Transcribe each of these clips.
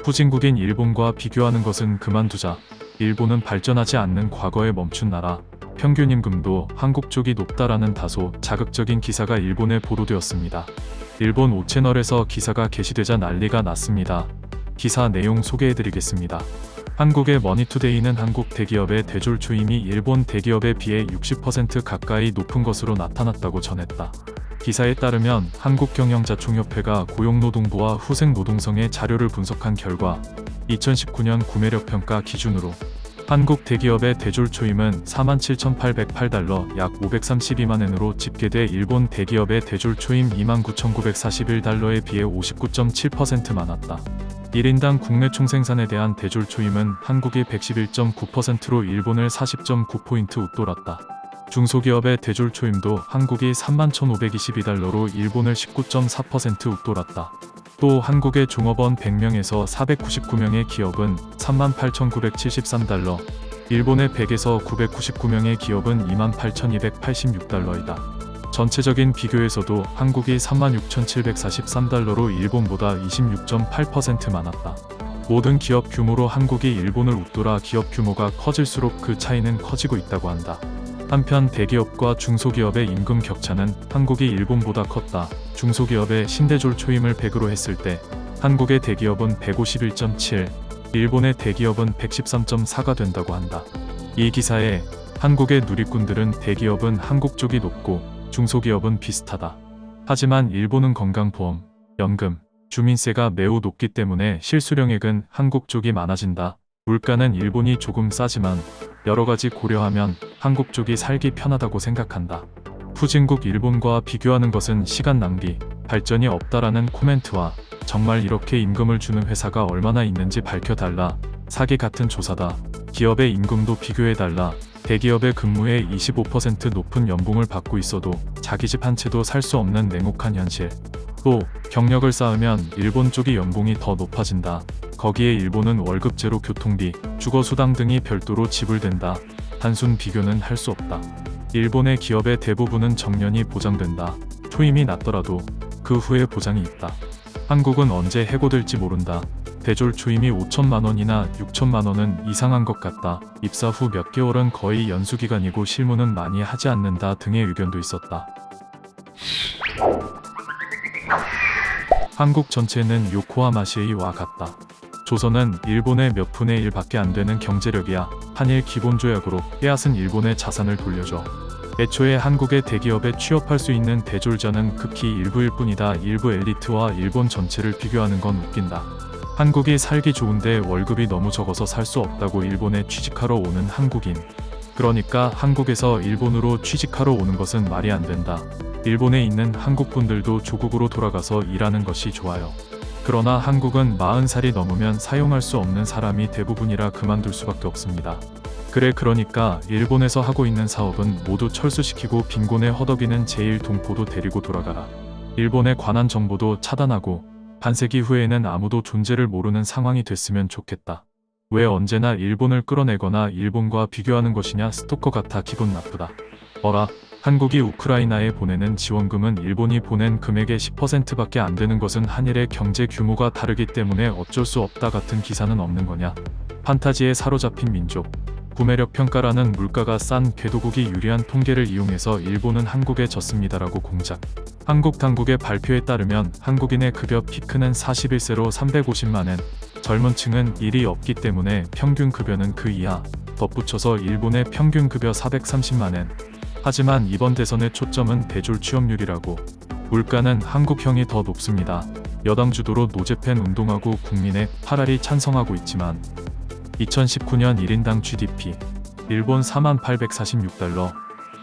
후진국인 일본과 비교하는 것은 그만두자. 일본은 발전하지 않는 과거에 멈춘 나라. 평균 임금도 한국 쪽이 높다라는 다소 자극적인 기사가 일본에 보도되었습니다. 일본 5채널에서 기사가 게시되자 난리가 났습니다. 기사 내용 소개해드리겠습니다. 한국의 머니투데이는 한국 대기업의 대졸 초임이 일본 대기업에 비해 60% 가까이 높은 것으로 나타났다고 전했다. 기사에 따르면 한국경영자총협회가 고용노동부와 후생노동성의 자료를 분석한 결과 2019년 구매력 평가 기준으로 한국 대기업의 대졸 초임은 47,808달러 약 532만엔으로 집계돼 일본 대기업의 대졸 초임 29,941달러에 비해 59.7% 많았다. 1인당 국내 총생산에 대한 대졸 초임은 한국이 111.9%로 일본을 40.9포인트 웃돌았다. 중소기업의 대졸 초임도 한국이 31,522달러로 일본을 19.4% 웃돌았다. 또 한국의 종업원 100명에서 499명의 기업은 38,973달러, 일본의 100에서 999명의 기업은 28,286달러이다. 전체적인 비교에서도 한국이 36,743달러로 일본보다 26.8% 많았다. 모든 기업 규모로 한국이 일본을 웃돌아 기업 규모가 커질수록 그 차이는 커지고 있다고 한다. 한편 대기업과 중소기업의 임금 격차는 한국이 일본보다 컸다. 중소기업의 신대졸 초임을 100으로 했을 때 한국의 대기업은 151.7, 일본의 대기업은 113.4가 된다고 한다. 이 기사에 한국의 누리꾼들은 대기업은 한국 쪽이 높고 중소기업은 비슷하다. 하지만 일본은 건강보험, 연금, 주민세가 매우 높기 때문에 실수령액은 한국 쪽이 많아진다. 물가는 일본이 조금 싸지만 여러가지 고려하면 한국 쪽이 살기 편하다고 생각한다. 후진국 일본과 비교하는 것은 시간 낭비, 발전이 없다라는 코멘트와 정말 이렇게 임금을 주는 회사가 얼마나 있는지 밝혀달라. 사기 같은 조사다. 기업의 임금도 비교해달라. 대기업의 근무에 25% 높은 연봉을 받고 있어도 자기 집 한 채도 살 수 없는 냉혹한 현실. 또 경력을 쌓으면 일본 쪽이 연봉이 더 높아진다. 거기에 일본은 월급제로 교통비, 주거수당 등이 별도로 지불된다. 단순 비교는 할 수 없다. 일본의 기업의 대부분은 정년이 보장된다. 초임이 낮더라도 그 후에 보장이 있다. 한국은 언제 해고될지 모른다. 대졸 초임이 5천만원이나 6천만원은 이상한 것 같다. 입사 후 몇 개월은 거의 연수기간이고 실무는 많이 하지 않는다 등의 의견도 있었다. 한국 전체는 요코하마시이와 같다. 조선은 일본의 몇 분의 1밖에 안 되는 경제력이야. 한일 기본조약으로 빼앗은 일본의 자산을 돌려줘. 애초에 한국의 대기업에 취업할 수 있는 대졸자는 극히 일부일 뿐이다. 일부 엘리트와 일본 전체를 비교하는 건 웃긴다. 한국이 살기 좋은데 월급이 너무 적어서 살 수 없다고 일본에 취직하러 오는 한국인. 그러니까 한국에서 일본으로 취직하러 오는 것은 말이 안 된다. 일본에 있는 한국분들도 조국으로 돌아가서 일하는 것이 좋아요. 그러나 한국은 40살이 넘으면 사용할 수 없는 사람이 대부분이라 그만둘 수밖에 없습니다. 그러니까 일본에서 하고 있는 사업은 모두 철수시키고 빈곤에 허덕이는 제1동포도 데리고 돌아가라. 일본에 관한 정보도 차단하고 반세기 후에는 아무도 존재를 모르는 상황이 됐으면 좋겠다. 왜 언제나 일본을 끌어내거나 일본과 비교하는 것이냐. 스토커 같아 기분 나쁘다. 어라, 한국이 우크라이나에 보내는 지원금은 일본이 보낸 금액의 10%밖에 안 되는 것은 한일의 경제 규모가 다르기 때문에 어쩔 수 없다 같은 기사는 없는 거냐. 판타지에 사로잡힌 민족. 구매력 평가라는 물가가 싼 궤도국이 유리한 통계를 이용해서 일본은 한국에 졌습니다라고 공작. 한국 당국의 발표에 따르면 한국인의 급여 피크는 41세로 350만엔, 젊은 층은 일이 없기 때문에 평균 급여는 그 이하, 덧붙여서 일본의 평균 급여 430만엔. 하지만 이번 대선의 초점은 대졸 취업률이라고. 물가는 한국형이 더 높습니다. 여당 주도로 노제팬 운동하고 국민의 파랄이 찬성하고 있지만 2019년 1인당 GDP 일본 4846달러,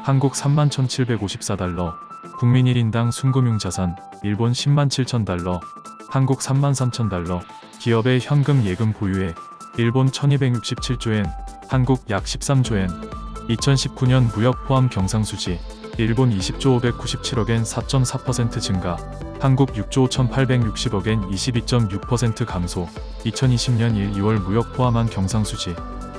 한국 31,754달러, 국민 1인당 순금융자산 일본 107,000달러, 한국 33,000달러, 기업의 현금 예금 보유액 일본 1267조엔, 한국 약 13조엔, 2019년 무역 포함 경상수지 일본 20조 597억엔 4.4% 증가, 한국 6조 1860억엔 22.6% 감소. 2020년 1, 2월 무역 포함한 경상수지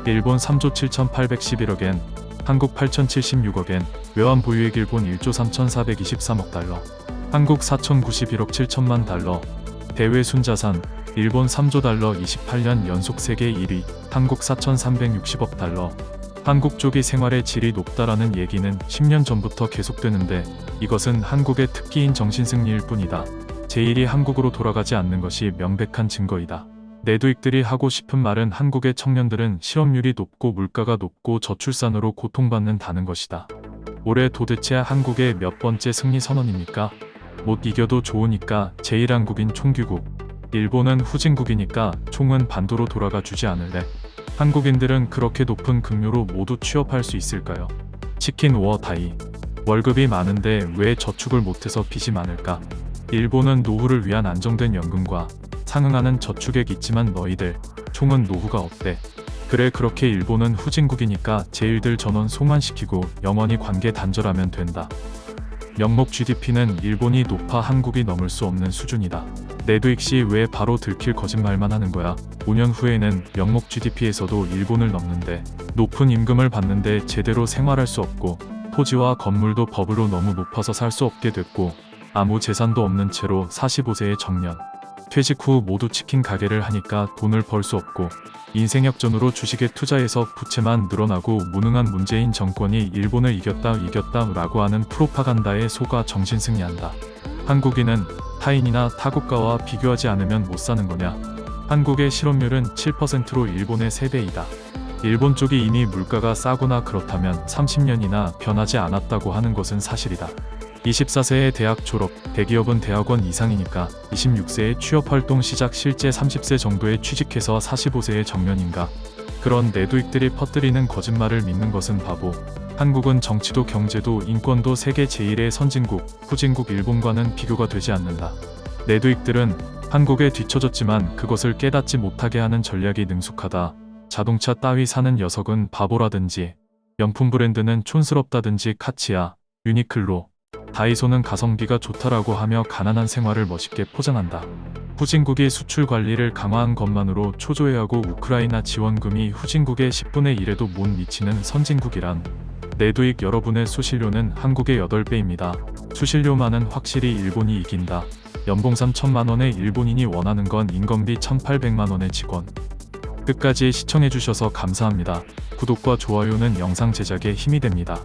일본 3조 7811억엔, 한국 8076억엔, 외환 보유액 일본 1조 3423억 달러, 한국 4091억 7천만 달러, 대외 순자산 일본 3조 달러 28년 연속 세계 1위, 한국 4,360억 달러. 한국 쪽이 생활의 질이 높다라는 얘기는 10년 전부터 계속되는데 이것은 한국의 특기인 정신승리일 뿐이다. 제1이 한국으로 돌아가지 않는 것이 명백한 증거이다. 내두익들이 하고 싶은 말은 한국의 청년들은 실업률이 높고 물가가 높고 저출산으로 고통받는다는 것이다. 올해 도대체 한국의 몇 번째 승리 선언입니까? 못 이겨도 좋으니까 제1한국인 총귀국. 일본은 후진국이니까 총은 반도로 돌아가 주지 않을래. 한국인들은 그렇게 높은 급료로 모두 취업할 수 있을까요? 치킨 워 다이. 월급이 많은데 왜 저축을 못해서 빚이 많을까? 일본은 노후를 위한 안정된 연금과 상응하는 저축액 있지만 너희들 총은 노후가 없대. 그래 그렇게 일본은 후진국이니까 제1들 전원 송환시키고 영원히 관계 단절하면 된다. 명목 GDP는 일본이 높아 한국이 넘을 수 없는 수준이다. 내두익시 왜 바로 들킬 거짓말만 하는 거야? 5년 후에는 명목 GDP에서도 일본을 넘는데 높은 임금을 받는데 제대로 생활할 수 없고 토지와 건물도 법으로 너무 높아서 살 수 없게 됐고 아무 재산도 없는 채로 45세의 정년 퇴직 후 모두 치킨 가게를 하니까 돈을 벌 수 없고 인생 역전으로 주식에 투자해서 부채만 늘어나고 무능한 문재인 정권이 일본을 이겼다 라고 하는 프로파간다에 속아 정신승리한다. 한국인은 타인이나 타국가와 비교하지 않으면 못 사는 거냐? 한국의 실업률은 7%로 일본의 3배이다. 일본 쪽이 이미 물가가 싸거나 그렇다면 30년이나 변하지 않았다고 하는 것은 사실이다. 24세의 대학 졸업, 대기업은 대학원 이상이니까 26세의 취업활동 시작 실제 30세 정도에 취직해서 45세의 정년인가. 그런 내두익들이 퍼뜨리는 거짓말을 믿는 것은 바보. 한국은 정치도 경제도 인권도 세계 제1의 선진국, 후진국 일본과는 비교가 되지 않는다. 내두익들은 한국에 뒤처졌지만 그것을 깨닫지 못하게 하는 전략이 능숙하다. 자동차 따위 사는 녀석은 바보라든지 명품 브랜드는 촌스럽다든지 카치야, 유니클로, 다이소는 가성비가 좋다라고 하며 가난한 생활을 멋있게 포장한다. 후진국이 수출 관리를 강화한 것만으로 초조해하고 우크라이나 지원금이 후진국의 10분의 1에도 못 미치는 선진국이란 내두익 여러분의 수신료는 한국의 8배입니다. 수신료만은 확실히 일본이 이긴다. 연봉 3천만원의 일본인이 원하는 건 인건비 1,800만원의 직원. 끝까지 시청해주셔서 감사합니다. 구독과 좋아요는 영상 제작에 힘이 됩니다.